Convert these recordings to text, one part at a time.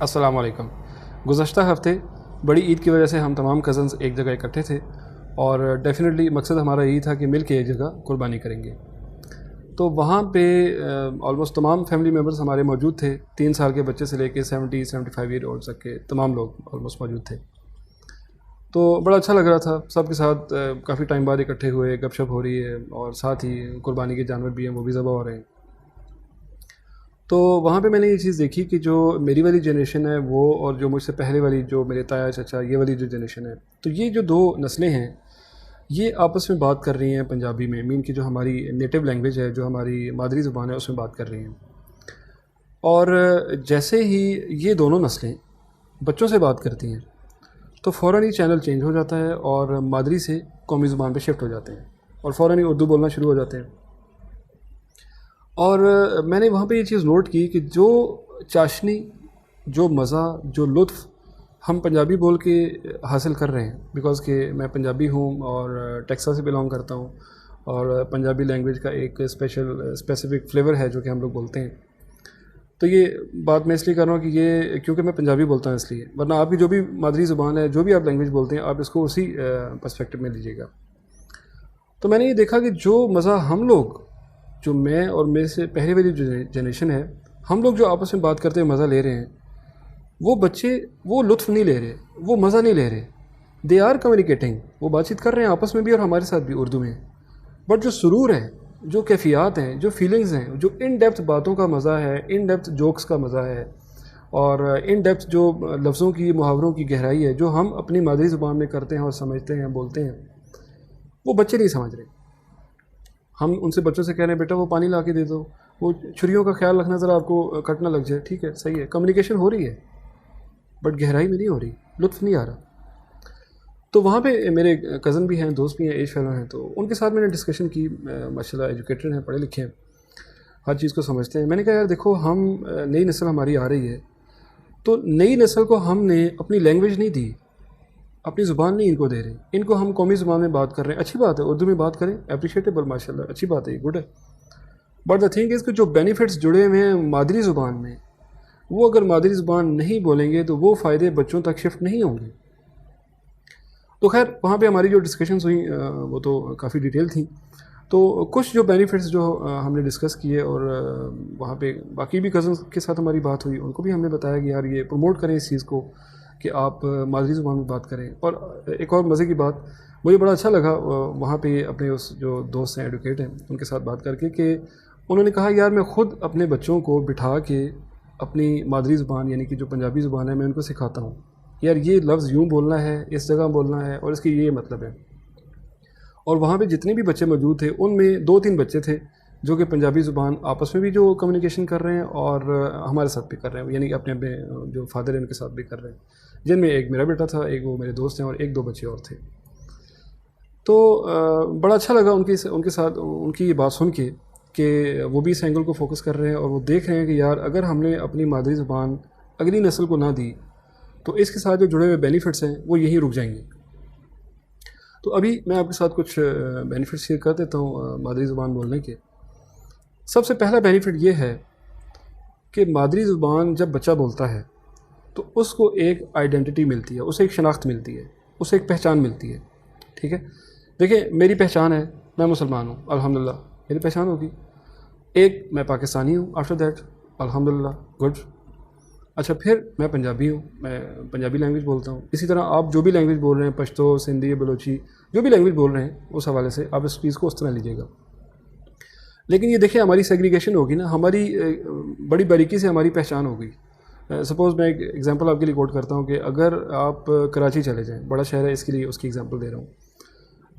السلام علیکم۔ گزشتہ ہفتے بڑی عید کی وجہ سے ہم تمام کزنز ایک جگہ اکٹھے تھے اور ڈیفینیٹلی مقصد ہمارا یہی تھا کہ مل کے ایک جگہ قربانی کریں گے۔ تو وہاں پہ آلموسٹ تمام فیملی ممبرز ہمارے موجود تھے، 3 سال کے بچے سے لے کے 75 ایئر اولڈ تک کے تمام لوگ آلموسٹ موجود تھے۔ تو بڑا اچھا لگ رہا تھا، سب کے ساتھ کافی ٹائم بعد اکٹھے ہوئے، گپ شپ ہو رہی ہے اور ساتھ ہی قربانی کے جانور بھی ہیں وہ بھی ذبح ہو رہے ہیں۔ تو وہاں پہ میں نے یہ چیز دیکھی کہ جو میری والی جنریشن ہے وہ اور جو مجھ سے پہلے والی جو میرے تایا چچا یہ والی جو جنریشن ہے، تو یہ جو 2 نسلیں ہیں یہ آپس میں بات کر رہی ہیں پنجابی میں، مین کی جو ہماری نیٹو لینگویج ہے، جو ہماری مادری زبان ہے، اس میں بات کر رہی ہیں۔ اور جیسے ہی یہ دونوں نسلیں بچوں سے بات کرتی ہیں تو فوراً ہی چینل چینج ہو جاتا ہے اور مادری سے قومی زبان پہ شفٹ ہو جاتے ہیں اور فوراً ہی اردو بولنا شروع ہو جاتے ہیں۔ اور میں نے وہاں پہ یہ چیز نوٹ کی کہ جو چاشنی، جو مزہ، جو لطف ہم پنجابی بول کے حاصل کر رہے ہیں، بیکاز کہ میں پنجابی ہوں اور ٹیکساس سے بلانگ کرتا ہوں اور پنجابی لینگویج کا ایک اسپیسیفک فلیور ہے جو کہ ہم لوگ بولتے ہیں۔ تو یہ بات میں اس لیے کر رہا ہوں کہ یہ کیونکہ میں پنجابی بولتا ہوں اس لیے، ورنہ آپ کی جو بھی مادری زبان ہے، جو بھی آپ لینگویج بولتے ہیں، آپ اس کو اسی پرسپیکٹو میں لیجیے گا۔ تو میں نے یہ دیکھا کہ جو مزہ ہم لوگ، جو میں اور میرے سے پہلے والی جو جنریشن ہے، ہم لوگ جو آپس میں بات کرتے ہوئے مزہ لے رہے ہیں، وہ بچے وہ لطف نہیں لے رہے، وہ مزہ نہیں لے رہے۔ دے آر کمیونیکیٹنگ، وہ بات چیت کر رہے ہیں آپس میں بھی اور ہمارے ساتھ بھی اردو میں، بٹ جو سرور ہے، جو کیفیات ہیں، جو فیلنگز ہیں، جو ان ڈیپتھ باتوں کا مزہ ہے، ان ڈیپتھ جوکس کا مزہ ہے اور ان ڈیپتھ جو لفظوں کی، محاوروں کی گہرائی ہے جو ہم اپنی مادری زبان میں کرتے ہیں اور سمجھتے ہیں، بولتے ہیں، وہ بچے نہیں سمجھ رہے۔ ہم ان سے بچوں سے کہہ رہے ہیں بیٹا وہ پانی لا کے دے دو، وہ چھریوں کا خیال رکھنا ذرا، آپ کو کٹ نہ لگ جائے، ٹھیک ہے صحیح ہے، کمیونیکیشن ہو رہی ہے بٹ گہرائی میں نہیں ہو رہی، لطف نہیں آ رہا۔ تو وہاں پہ میرے کزن بھی ہیں، دوست بھی ہیں، ایج فیلو ہیں، تو ان کے ساتھ میں نے ڈسکشن کی، ماشاء اللہ ایجوکیٹڈ ہیں، پڑھے لکھے ہیں، ہر چیز کو سمجھتے ہیں۔ میں نے کہا یار دیکھو، ہم نئی نسل ہماری آ رہی ہے، تو نئی نسل کو ہم نے اپنی لینگویج نہیں دی، اپنی زبان نہیں ان کو دے رہے، ان کو ہم قومی زبان میں بات کر رہے ہیں۔ اچھی بات ہے، اردو میں بات کریں، اپریشیٹیبل، ماشاء اللہ اچھی بات ہے، گڈ ہے، بٹ دا تھنگ از کہ جو بینیفٹس جڑے ہوئے ہیں مادری زبان میں، وہ اگر مادری زبان نہیں بولیں گے تو وہ فائدے بچوں تک شفٹ نہیں ہوں گے۔ تو خیر وہاں پہ ہماری جو ڈسکشنز ہوئیں وہ تو کافی ڈیٹیل تھیں، تو کچھ جو بینیفٹس جو ہم نے ڈسکس کیے اور وہاں پہ باقی بھی کزنس کے ساتھ ہماری بات ہوئی، ان کو بھی ہم نے بتایا کہ یار یہ پروموٹ کریں اس چیز کو کہ آپ مادری زبان میں بات کریں۔ اور ایک اور مزے کی بات مجھے بڑا اچھا لگا وہاں پہ اپنے اس جو دوست ہیں ایڈوکیٹ ہیں ان کے ساتھ بات کر کے، کہ انہوں نے کہا یار میں خود اپنے بچوں کو بٹھا کے اپنی مادری زبان یعنی کہ جو پنجابی زبان ہے میں ان کو سکھاتا ہوں، یار یہ لفظ یوں بولنا ہے، اس جگہ بولنا ہے اور اس کی یہ مطلب ہے۔ اور وہاں پہ جتنے بھی بچے موجود تھے ان میں 2-3 بچے تھے جو کہ پنجابی زبان آپس میں بھی جو کمیونیکیشن کر رہے ہیں اور ہمارے ساتھ بھی کر رہے ہیں، یعنی اپنے جو فادر ہیں ان کے ساتھ بھی کر رہے ہیں، جن میں ایک میرا بیٹا تھا، ایک وہ میرے دوست ہیں اور 1-2 بچے اور تھے۔ تو بڑا اچھا لگا ان کے ساتھ ان کی یہ بات سن کے کہ وہ بھی اس اینگل کو فوکس کر رہے ہیں اور وہ دیکھ رہے ہیں کہ یار اگر ہم نے اپنی مادری زبان اگلی نسل کو نہ دی تو اس کے ساتھ جو جڑے ہوئے بینیفٹس ہیں وہ یہیں رک جائیں گے۔ تو ابھی میں آپ کے ساتھ کچھ بینیفٹس شیئر کر دیتا ہوں مادری زبان بولنے کے۔ سب سے پہلا بینیفٹ یہ ہے کہ مادری زبان جب بچہ بولتا ہے تو اس کو ایک آئیڈینٹی ملتی ہے، اسے ایک شناخت ملتی ہے، اسے ایک پہچان ملتی ہے، ٹھیک ہے۔ دیکھیں میری پہچان ہے، میں مسلمان ہوں، الحمدللہ میری پہچان ہوگی۔ ایک میں پاکستانی ہوں، آفٹر دیٹ الحمدللہ گڈ۔ اچھا پھر میں پنجابی ہوں، میں پنجابی لینگویج بولتا ہوں۔ اسی طرح آپ جو بھی لینگویج بول رہے ہیں، پشتو، سندھی، بلوچی، جو بھی لینگویج بول رہے ہیں اس حوالے سے آپ اس چیز کو اس طرح لیجیے گا۔ لیکن یہ دیکھیں ہماری سیگریگیشن ہوگی نا، ہماری بڑی باریکی سے ہماری پہچان ہوگی۔ سپوز میں ایک ایگزامپل آپ کے لیے کوٹ کرتا ہوں کہ اگر آپ کراچی چلے جائیں، بڑا شہر ہے اس کے لیے اس کی ایگزامپل دے رہا ہوں،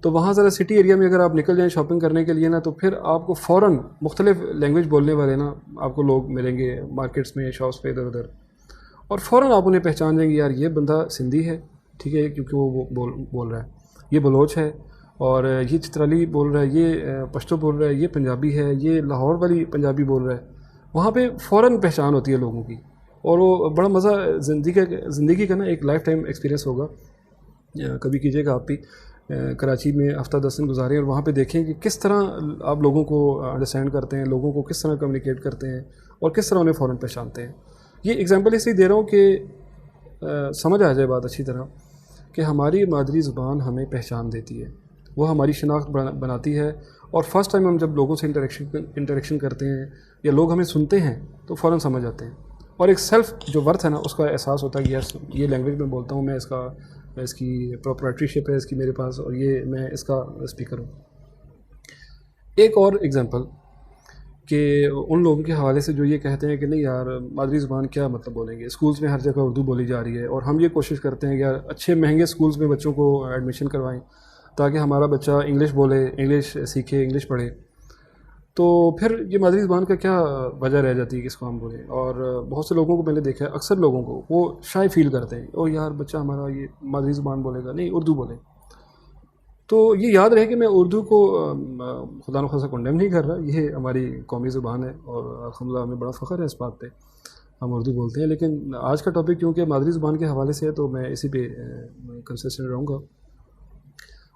تو وہاں ذرا سٹی ایریا میں اگر آپ نکل جائیں شاپنگ کرنے کے لیے نا، تو پھر آپ کو فوراً مختلف لینگویج بولنے والے نا آپ کو لوگ ملیں گے مارکیٹس میں، شاپس پہ، ادھر ادھر، اور فوراً آپ انہیں پہچان جائیں گے یار یہ بندہ سندھی ہے، ٹھیک ہے، کیونکہ وہ بول رہا ہے، یہ بلوچ ہے، اور یہ چترالی بول رہا ہے، یہ پشتو بول رہا ہے، یہ پنجابی ہے، یہ لاہور والی پنجابی بول رہا ہے۔ وہاں پہ فوراً پہچان ہوتی ہے لوگوں کی، اور وہ بڑا مزہ زندگی کا نا ایک لائف ٹائم ایکسپیرینس ہوگا، کبھی کیجیے گا آپ بھی۔ کراچی میں ہفتہ 10 دن گزاریں اور وہاں پہ دیکھیں کہ کس طرح آپ لوگوں کو انڈرسٹینڈ کرتے ہیں، لوگوں کو کس طرح کمیونیکیٹ کرتے ہیں اور کس طرح انہیں فوراً پہچانتے ہیں۔ یہ اگزامپل اس لیے دے رہا ہوں کہ سمجھ آ جائے بات اچھی طرح کہ ہماری مادری زبان ہمیں پہچان دیتی ہے، وہ ہماری شناخت بناتی ہے، اور فرسٹ ٹائم ہم جب لوگوں سے انٹریکشن کرتے ہیں یا لوگ ہمیں سنتے ہیں تو فوراً سمجھ آتے ہیں، اور ایک سیلف جو ورتھ ہے نا اس کا احساس ہوتا ہے کہ یس یہ لینگویج میں بولتا ہوں، میں اس کی پراپرٹریشپ ہے اس کی میرے پاس، اور یہ میں اس کا اسپیکر ہوں۔ ایک اور اگزامپل کہ ان لوگوں کے حوالے سے جو یہ کہتے ہیں کہ نہیں یار مادری زبان کیا مطلب بولیں گے، اسکولز میں ہر جگہ اردو بولی جا رہی ہے، اور ہم یہ کوشش کرتے ہیں کہ یار اچھے مہنگے اسکولز میں بچوں کو ایڈمیشن کروائیں تاکہ ہمارا بچہ انگلش بولے، انگلش سیکھے، انگلش پڑھے، تو پھر یہ مادری زبان کا کیا وجہ رہ جاتی ہے کہ اس کو ہم بولیں؟ اور بہت سے لوگوں کو میں نے دیکھا ہے، اکثر لوگوں کو وہ شائع فیل کرتے ہیں، او یار بچہ ہمارا یہ مادری زبان بولے گا، نہیں اردو بولے۔ تو یہ یاد رہے کہ میں اردو کو خدا نخواستہ کنڈیم نہیں کر رہا، یہ ہماری قومی زبان ہے اور الحمدللہ ہمیں بڑا فخر ہے اس بات پہ، ہم اردو بولتے ہیں، لیکن آج کا ٹاپک کیونکہ مادری زبان کے حوالے سے ہے تو میں اسی پہ کنسسٹنٹ رہوں گا۔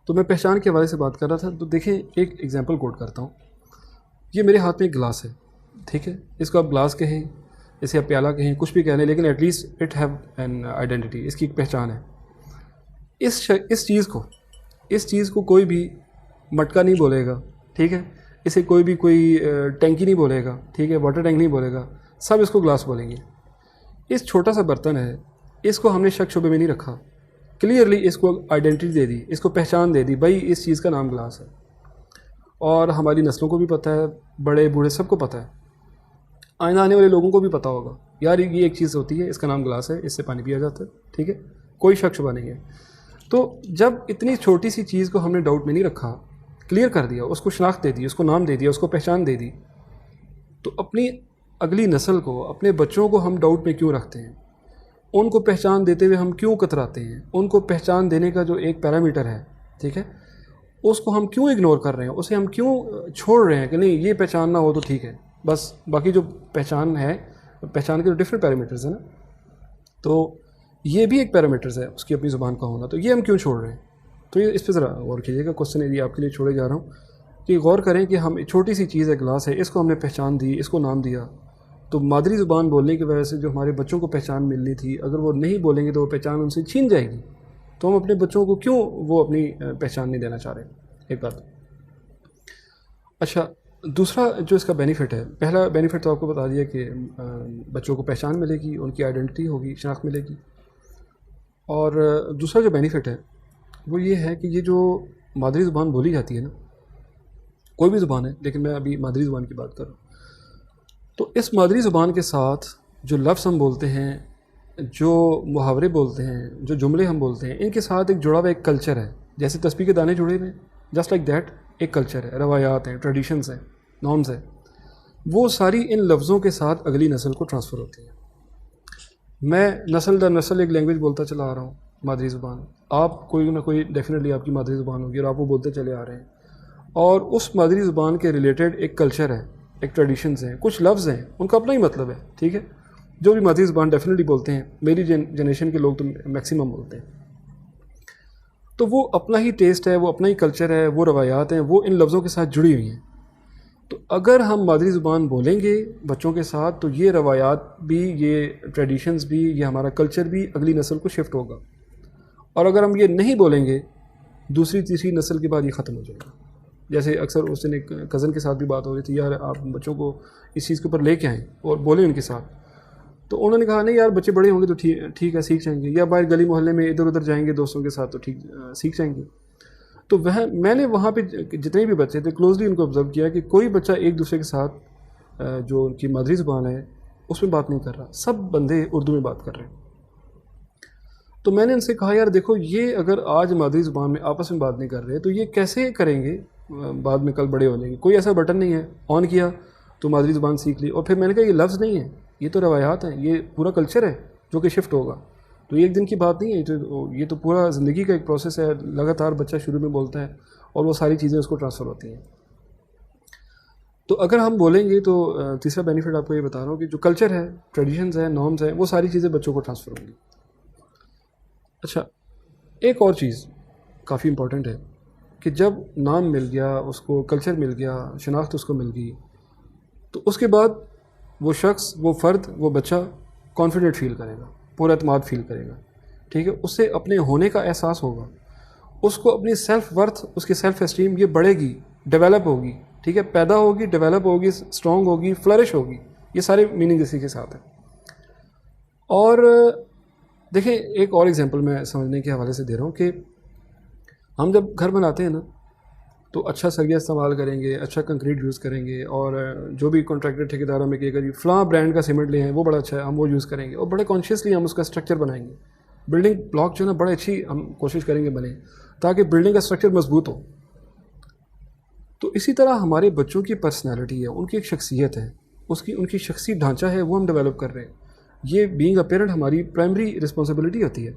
تو میں پہچان کے حوالے سے بات کر رہا تھا، تو دیکھیں ایک ایگزامپل کوٹ کرتا ہوں۔ یہ میرے ہاتھ میں ایک گلاس ہے، ٹھیک ہے، اس کو آپ گلاس کہیں، اسے آپ پیالہ کہیں، کچھ بھی کہہ لیں، لیکن at least it have an identity, اس کی ایک پہچان ہے۔ اس چیز کو کوئی بھی مٹکا نہیں بولے گا، ٹھیک ہے، اسے کوئی ٹینکی نہیں بولے گا، ٹھیک ہے، واٹر ٹینک نہیں بولے گا، سب اس کو گلاس بولیں گے۔ اس چھوٹا سا برتن ہے، اس کو ہم نے شک شبے میں نہیں رکھا، کلیئرلی اس کو آئیڈینٹی دے دی، اس کو پہچان دے دی، بھائی اس چیز کا نام گلاس ہے، اور ہماری نسلوں کو بھی پتہ ہے، بڑے بوڑھے سب کو پتہ ہے، آئندہ آنے والے لوگوں کو بھی پتہ ہوگا یار یہ ایک چیز ہوتی ہے، اس کا نام گلاس ہے، اس سے پانی پیا جاتا ہے، ٹھیک ہے، کوئی شک شبہ نہیں ہے۔ تو جب اتنی چھوٹی سی چیز کو ہم نے ڈاؤٹ میں نہیں رکھا، کلیئر کر دیا، اس کو شناخت دے دی، اس کو نام دے دیا، اس کو پہچان دے دی، تو اپنی اگلی نسل کو، اپنے بچوں کو ہم ڈاؤٹ میں کیوں رکھتے ہیں؟ ان کو پہچان دیتے ہوئے ہم کیوں کتراتے ہیں؟ ان کو پہچان دینے کا جو ایک پیرامیٹر ہے، ٹھیک ہے، اس کو ہم کیوں اگنور کر رہے ہیں؟ اسے ہم کیوں چھوڑ رہے ہیں کہ نہیں یہ پہچان نہ ہو تو ٹھیک ہے، بس باقی جو پہچان ہے، پہچان کے جو ڈفرینٹ پیرامیٹرز ہیں نا، تو یہ بھی ایک پیرامیٹرز ہے اس کی اپنی زبان کا ہونا، تو یہ ہم کیوں چھوڑ رہے ہیں؟ تو یہ اس پہ ذرا غور کیجیے گا، کوشچن یہ آپ کے لیے چھوڑے جا رہا ہوں کہ غور کریں کہ ہم چھوٹی سی چیز ہے، گلاس ہے، اس کو ہم نے پہچان دی، اس کو نام دیا، تو مادری زبان بولنے کی وجہ سے جو ہمارے بچوں کو پہچان ملنی تھی، اگر وہ نہیں بولیں گے تو وہ پہچان ان سے چھین جائے گی، تو ہم اپنے بچوں کو کیوں وہ اپنی پہچان نہیں دینا چاہ رہے؟ ایک بات۔ اچھا، دوسرا جو اس کا بینیفٹ ہے، پہلا بینیفٹ تو آپ کو بتا دیا کہ بچوں کو پہچان ملے گی، ان کی آئیڈینٹی ہوگی، شناخت ملے گی، اور دوسرا جو بینیفٹ ہے وہ یہ ہے کہ یہ جو مادری زبان بولی جاتی ہے نا، کوئی بھی زبان ہے لیکن میں ابھی مادری زبان کی بات کر رہا ہوں، تو اس مادری زبان کے ساتھ جو لفظ ہم بولتے ہیں، جو محاورے بولتے ہیں، جو جملے ہم بولتے ہیں، ان کے ساتھ ایک جڑا ہوا ایک کلچر ہے، جیسے تسبیح کے دانے جڑے ہوئے، جسٹ لائک دیٹ ایک کلچر ہے، روایات ہیں، ٹریڈیشنز ہیں، نارمز ہیں، وہ ساری ان لفظوں کے ساتھ اگلی نسل کو ٹرانسفر ہوتی ہیں۔ میں نسل در نسل ایک لینگویج بولتا چلا آ رہا ہوں، مادری زبان، آپ کوئی نہ کوئی ڈیفینیٹلی آپ کی مادری زبان ہوگی اور آپ وہ بولتے چلے آ رہے ہیں، اور اس مادری زبان کے ریلیٹڈ ایک کلچر ہے، ایک ٹریڈیشنز ہیں، کچھ لفظ ہیں، ان کا اپنا ہی مطلب ہے، ٹھیک ہے، جو بھی مادری زبان ڈیفینیٹلی بولتے ہیں، میری جنریشن کے لوگ تو میکسیمم بولتے ہیں، تو وہ اپنا ہی ٹیسٹ ہے، وہ اپنا ہی کلچر ہے، وہ روایات ہیں، وہ ان لفظوں کے ساتھ جڑی ہوئی ہیں۔ تو اگر ہم مادری زبان بولیں گے بچوں کے ساتھ تو یہ روایات بھی، یہ ٹریڈیشنز بھی، یہ ہمارا کلچر بھی اگلی نسل کو شفٹ ہوگا، اور اگر ہم یہ نہیں بولیں گے دوسری تیسری نسل کے بعد یہ ختم ہو جائے گا۔ جیسے اکثر اس دن ایک کزن کے ساتھ بھی بات ہو رہی تھی، یار آپ بچوں کو اس چیز کے اوپر لے کے آئیں اور بولیں ان کے ساتھ، تو انہوں نے کہا نہیں یار بچے بڑے ہوں گے تو ٹھیک ہے سیکھ جائیں گے، یا باہر گلی محلے میں ادھر ادھر جائیں گے دوستوں کے ساتھ تو ٹھیک سیکھ جائیں گے۔ تو میں نے وہاں پہ جتنے بھی بچے تھے کلوزلی ان کو آبزرو کیا کہ کوئی بچہ ایک دوسرے کے ساتھ جو ان کی مادری زبان ہے اس میں بات نہیں کر رہا، سب بندے اردو میں بات کر رہے ہیں۔ تو میں نے ان سے کہا یار دیکھو یہ اگر آج مادری زبان میں آپس میں بات نہیں کر رہے تو یہ کیسے کریں گے بعد میں، کل بڑے ہو جائیں گے؟ کوئی ایسا بٹن نہیں ہے آن کیا تو مادری زبان سیکھ لی، اور پھر میں نے کہا یہ لفظ نہیں ہے، یہ تو روایات ہیں، یہ پورا کلچر ہے جو کہ شفٹ ہوگا، تو یہ ایک دن کی بات نہیں ہے، یہ تو پورا زندگی کا ایک پروسیس ہے، لگاتار بچہ شروع میں بولتا ہے اور وہ ساری چیزیں اس کو ٹرانسفر ہوتی ہیں۔ تو اگر ہم بولیں گے تو تیسرا بینیفٹ آپ کو یہ بتا رہا ہوں کہ جو کلچر ہے، ٹریڈیشنز ہیں، نارمز ہیں، وہ ساری چیزیں بچوں کو ٹرانسفر ہوں گی۔ اچھا، ایک اور چیز کافی امپورٹنٹ ہے کہ جب نام مل گیا، اس کو کلچر مل گیا، شناخت اس کو مل گئی، تو اس کے بعد وہ شخص، وہ فرد، وہ بچہ کانفیڈنٹ فیل کرے گا, پر اعتماد فیل کرے گا, ٹھیک ہے, اس سے اپنے ہونے کا احساس ہوگا, اس کو اپنی سیلف ورتھ, اس کی سیلف اسٹیم یہ بڑھے گی, ڈیولپ ہوگی, ٹھیک ہے, پیدا ہوگی, ڈیولپ ہوگی, اسٹرانگ ہوگی, فلرش ہوگی. یہ سارے میننگ اسی کے ساتھ ہیں. اور دیکھیں ایک اور ایگزامپل میں سمجھنے کے حوالے سے دے رہا ہوں کہ ہم جب گھر بناتے ہیں نا تو اچھا سریا استعمال کریں گے, اچھا کنکریٹ یوز کریں گے, اور جو بھی کانٹریکٹر ٹھیکیدار ہمیں کہے گا جی فلاں برانڈ کا سیمنٹ لے ہیں وہ بڑا اچھا ہے, ہم وہ یوز کریں گے, اور بڑے کانشیسلی ہم اس کا اسٹرکچر بنائیں گے. بلڈنگ بلاک جو ہے نا بڑے اچھی ہم کوشش کریں گے بنے تاکہ بلڈنگ کا اسٹرکچر مضبوط ہو. تو اسی طرح ہمارے بچوں کی پرسنالٹی ہے, ان کی ایک شخصیت ہے, ان کی شخصی ڈھانچہ ہے, وہ ہم ڈیولپ کر رہے ہیں. یہ بینگ اے پیرنٹ ہماری پرائمری رسپانسبلٹی ہوتی ہے.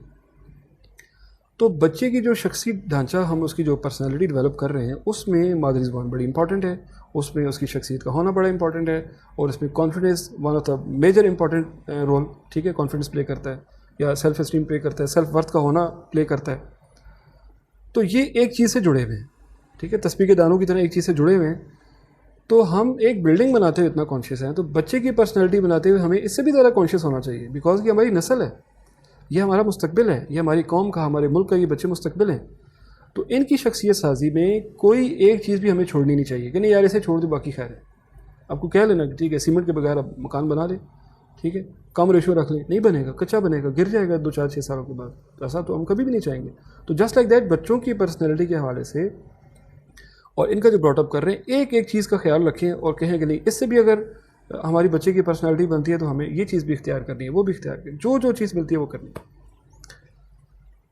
تو بچے کی جو شخصی ڈھانچہ ہم اس کی جو پرسنالٹی ڈیولپ کر رہے ہیں اس میں مادری زبان بڑی امپورٹنٹ ہے, اس میں اس کی شخصیت کا ہونا بڑا امپورٹنٹ ہے, اور اس میں confidence one of the major important role, ٹھیک ہے, کانفیڈنس پلے کرتا ہے, یا سیلف اسٹیم پلے کرتا ہے, سیلف ورتھ کا ہونا پلے کرتا ہے. تو یہ ایک چیز سے جڑے ہوئے ہیں, ٹھیک ہے, تسبیح کے دانوں کی طرح ایک چیز سے جڑے ہوئے ہیں. تو ہم ایک بلڈنگ بناتے ہوئے اتنا کانشیس ہیں, تو بچے کی پرسنالٹی بناتے ہوئے ہمیں اس سے بھی زیادہ کانشیس ہونا چاہیے, بیکاز یہ ہماری نسل ہے, یہ ہمارا مستقبل ہے, یہ ہماری قوم کا, ہمارے ملک کا یہ بچے مستقبل ہیں. تو ان کی شخصیت سازی میں کوئی ایک چیز بھی ہمیں چھوڑنی نہیں چاہیے کہ نہیں یار اسے چھوڑ دو باقی خیر ہے. آپ کو کہہ لینا کہ ٹھیک ہے سیمنٹ کے بغیر آپ مکان بنا لیں, ٹھیک ہے, کم ریشو رکھ لیں, نہیں بنے گا, کچا بنے گا, گر جائے گا 2 4 6 سالوں کے بعد. ایسا تو ہم کبھی بھی نہیں چاہیں گے. تو جسٹ لائک دیٹ بچوں کی پرسنالٹی کے حوالے سے اور ان کا جو براٹ اپ کر رہے ہیں ایک چیز کا خیال رکھیں اور کہیں کہ نہیں اس سے بھی اگر ہماری بچے کی پرسنالٹی بنتی ہے تو ہمیں یہ چیز بھی اختیار کرنی ہے, وہ بھی اختیار کرنی, جو چیز ملتی ہے وہ کرنی ہے.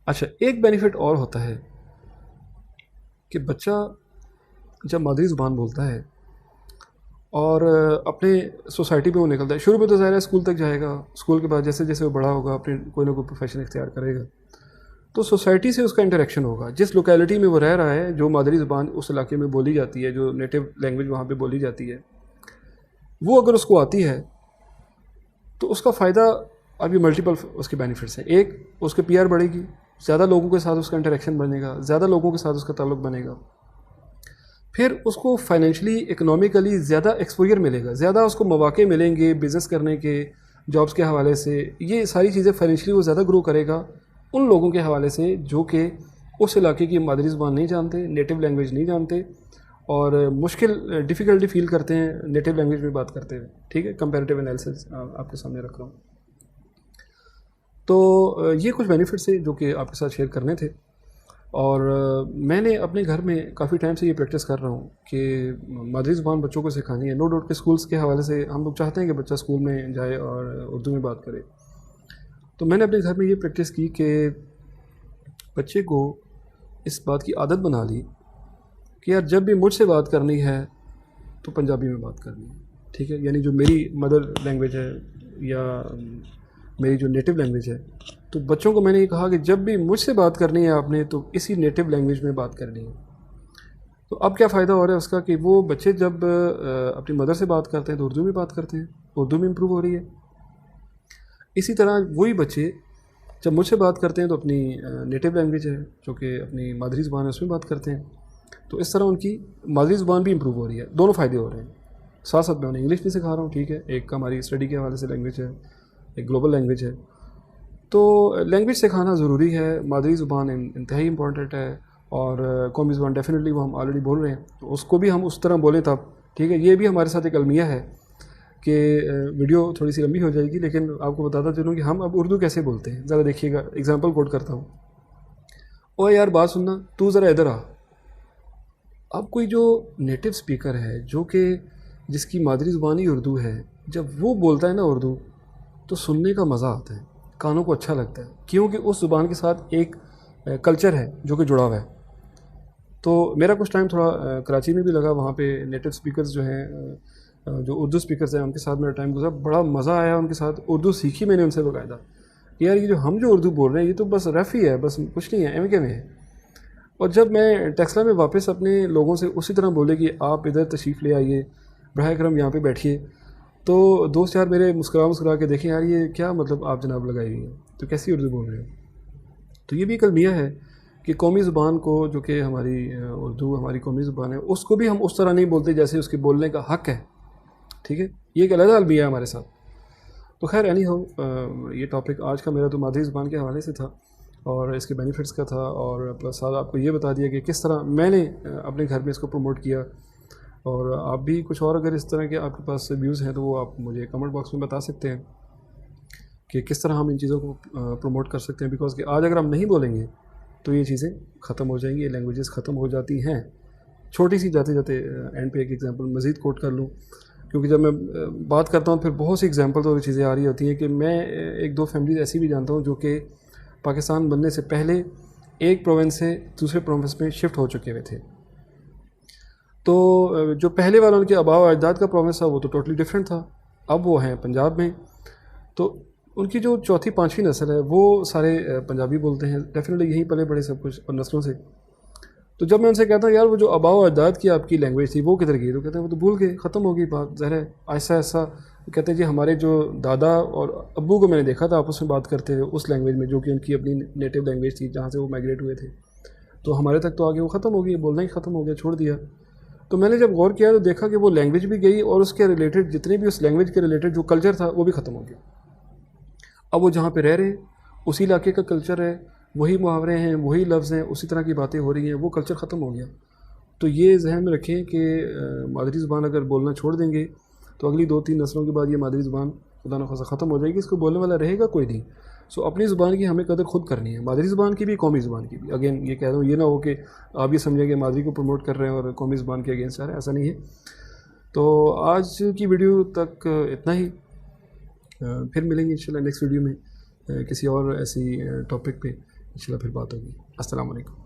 اچھا, ایک بینیفٹ اور ہوتا ہے کہ بچہ جب مادری زبان بولتا ہے اور اپنے سوسائٹی میں وہ نکلتا ہے, شروع میں تو ظاہر ہے اسکول تک جائے گا, اسکول کے بعد جیسے جیسے وہ بڑا ہوگا اپنے کوئی نہ کوئی پروفیشن اختیار کرے گا, تو سوسائٹی سے اس کا انٹریکشن ہوگا. جس لوکیلٹی میں وہ رہ رہا ہے, جو مادری زبان اس علاقے میں بولی جاتی ہے, جو نیٹو لینگویج وہاں پہ بولی جاتی ہے, وہ اگر اس کو آتی ہے تو اس کا فائدہ ابھی ملٹیپل اس کے بینیفٹس ہیں. ایک, اس کے پی آر بڑھے گی, زیادہ لوگوں کے ساتھ اس کا انٹریکشن بنے گا, زیادہ لوگوں کے ساتھ اس کا تعلق بنے گا. پھر اس کو فائنینشلی اکنامیکلی زیادہ ایکسپوجر ملے گا, زیادہ اس کو مواقع ملیں گے بزنس کرنے کے, جابس کے حوالے سے. یہ ساری چیزیں فائنینشلی وہ زیادہ گرو کرے گا ان لوگوں کے حوالے سے جو کہ اس علاقے کی مادری زبان نہیں جانتے, نیٹو لینگویج نہیں جانتے, اور ڈیفیکلٹی فیل کرتے ہیں نیٹو لینگویج میں بات کرتے ہوئے. ٹھیک ہے, کمپیریٹیو انالیسس آپ کے سامنے رکھ رہا ہوں. تو یہ کچھ بینیفٹس ہیں جو کہ آپ کے ساتھ شیئر کرنے تھے, اور میں نے اپنے گھر میں کافی ٹائم سے یہ پریکٹس کر رہا ہوں کہ مادری زبان بچوں کو سکھانی ہے. نو ڈاؤٹ کہ اسکولس کے حوالے سے ہم لوگ چاہتے ہیں کہ بچہ اسکول میں جائے اور اردو میں بات کرے. تو میں نے اپنے گھر میں یہ پریکٹس کی کہ بچے کو اس بات کی عادت بنا لی کہ یار جب بھی مجھ سے بات کرنی ہے تو پنجابی میں بات کرنی ہے. ٹھیک ہے, یعنی جو میری مدر لینگویج ہے یا میری جو نیٹو لینگویج ہے, تو بچوں کو میں نے یہ کہا کہ جب بھی مجھ سے بات کرنی ہے آپ نے تو اسی نیٹو لینگویج میں بات کرنی ہے. تو اب کیا فائدہ ہو رہا ہے اس کا کہ وہ بچے جب اپنی مدر سے بات کرتے ہیں تو اردو میں بات کرتے ہیں, اردو میں امپروو ہو رہی ہے. اسی طرح وہی بچے جب مجھ سے بات کرتے ہیں تو اپنی نیٹو لینگویج ہے جو کہ اپنی مادری زبان ہے اس میں بات کرتے ہیں, تو اس طرح ان کی مادری زبان بھی امپروو ہو رہی ہے. دونوں فائدے ہو رہے ہیں. ساتھ ساتھ میں انہیں انگلش بھی سکھا رہا ہوں. ٹھیک ہے, ایک ہماری اسٹڈی کے حوالے سے لینگویج ہے, ایک گلوبل لینگویج ہے. تو لینگویج سکھانا ضروری ہے. مادری زبان انتہائی امپورٹنٹ ہے, اور قومی زبان ڈیفینیٹلی وہ ہم آلریڈی بول رہے ہیں تو اس کو بھی ہم اس طرح بولیں تب. ٹھیک ہے, یہ بھی ہمارے ساتھ ایک المیہ ہے کہ ویڈیو تھوڑی سی لمبی ہو جائے گی لیکن آپ کو بتاتا چلوں کہ ہم اب اردو کیسے بولتے ہیں. ذرا دیکھیے گا, ایگزامپل کوٹ کرتا ہوں. او یار بات سننا, تو ذرا ادھر آ. اب کوئی جو نیٹو اسپیکر ہے جو کہ جس کی مادری زبان ہی اردو ہے, جب وہ بولتا ہے نا اردو تو سننے کا مزہ آتا ہے, کانوں کو اچھا لگتا ہے, کیونکہ اس زبان کے ساتھ ایک کلچر ہے جو کہ جڑا ہوا ہے. تو میرا کچھ ٹائم تھوڑا کراچی میں بھی لگا, وہاں پہ نیٹو اسپیکرز جو ہیں, جو اردو اسپیکرز ہیں, ان کے ساتھ میرا ٹائم گزرا. بڑا مزہ آیا ان کے ساتھ, اردو سیکھی میں نے ان سے باقاعدہ کہ یار یہ جو ہم جو اردو بول رہے ہیں یہ تو بس رف ہی ہے, بس کچھ نہیں ہے, ایم کے میں ہے. اور جب میں ٹیکسلا میں واپس اپنے لوگوں سے اسی طرح بولے کہ آپ ادھر تشریف لے آئیے, براہ کرم یہاں پہ بیٹھیے, تو دوست یار میرے مسکرا کے دیکھیں یار یہ کیا مطلب آپ جناب لگائی ہوئی ہیں, تو کیسی اردو بول رہے ہیں. تو یہ بھی ایک المیہ ہے کہ قومی زبان کو جو کہ ہماری اردو ہماری قومی زبان ہے اس کو بھی ہم اس طرح نہیں بولتے جیسے اس کے بولنے کا حق ہے. ٹھیک ہے, یہ ایک علیحدہ المیہ ہے ہمارے ساتھ. تو خیر اینی ہو، یہ ٹاپک آج کا میرا تو مادری زبان کے حوالے سے تھا اور اس کے بینیفٹس کا تھا، اور پلس ساتھ آپ کو یہ بتا دیا کہ کس طرح میں نے اپنے گھر میں اس کو پروموٹ کیا. اور آپ بھی کچھ اور اگر اس طرح کے آپ کے پاس ویوز ہیں تو وہ آپ مجھے کمنٹ باکس میں بتا سکتے ہیں کہ کس طرح ہم ان چیزوں کو پروموٹ کر سکتے ہیں. بیکاز کہ آج اگر ہم نہیں بولیں گے تو یہ چیزیں ختم ہو جائیں گی، یہ لینگویجز ختم ہو جاتی ہیں. چھوٹی سی جاتے جاتے اینڈ پہ ایک ایگزامپل مزید کوٹ کر لوں، کیونکہ جب میں بات کرتا ہوں پھر بہت سی ایگزامپل اور چیزیں آ رہی ہوتی ہیں کہ میں ایک دو فیملیز ایسی بھی جانتا ہوں جو کہ پاکستان بننے سے پہلے ایک پروونس سے دوسرے پروونس میں شفٹ ہو چکے ہوئے تھے. تو جو پہلے والا ان کے آباء و اجداد کا پروونس تھا وہ تو ٹوٹلی ڈفرینٹ تھا. اب وہ ہیں پنجاب میں، تو ان کی جو چوتھی پانچویں نسل ہے وہ سارے پنجابی بولتے ہیں، ڈیفینیٹلی یہیں پلے بڑے سب کچھ اور نسلوں سے. تو جب میں ان سے کہتا ہوں یار وہ جو آباء و اجداد کی آپ کی لینگویج تھی وہ کدھر گئی، تو کہتے ہیں وہ تو بھول گئے، ختم ہو گئی بات، ظاہر ہے. ایسا ایسا کہتے ہیں جی ہمارے جو دادا اور ابو کو میں نے دیکھا تھا آپس میں بات کرتے ہوئے اس لینگویج میں جو کہ ان کی اپنی نیٹو لینگویج تھی جہاں سے وہ مائگریٹ ہوئے تھے، تو ہمارے تک تو آگے وہ ختم ہو گئی، بولنا ہی ختم ہو گیا، چھوڑ دیا. تو میں نے جب غور کیا تو دیکھا کہ وہ لینگویج بھی گئی اور اس کے ریلیٹڈ جتنے بھی اس لینگویج کے ریلیٹڈ جو کلچر تھا وہ بھی ختم ہو گیا. اب وہ جہاں پہ رہ رہے ہیں اسی علاقے کا کلچر ہے، وہی محاورے ہیں، وہی لفظ ہیں، اسی طرح کی باتیں ہو رہی ہیں، وہ کلچر ختم ہو گیا. تو یہ ذہن میں رکھیں کہ مادری زبان اگر بولنا چھوڑ دیں گے تو اگلی 2-3 نسلوں کے بعد یہ مادری زبان خدا نخواستہ ختم ہو جائے گی، اس کو بولنے والا رہے گا کوئی نہیں. سو اپنی زبان کی ہمیں قدر خود کرنی ہے، مادری زبان کی بھی، قومی زبان کی بھی. اگین یہ کہہ رہا ہوں یہ نہ ہو کہ آپ یہ سمجھیں کہ مادری کو پروموٹ کر رہے ہیں اور قومی زبان کے اگینسٹ آ رہے ہیں، ایسا نہیں ہے. تو آج کی ویڈیو تک اتنا ہی، پھر ملیں گے انشاءاللہ نیکسٹ ویڈیو میں کسی اور ایسی ٹاپک پہ انشاءاللہ پھر بات ہوگی. السلام علیکم.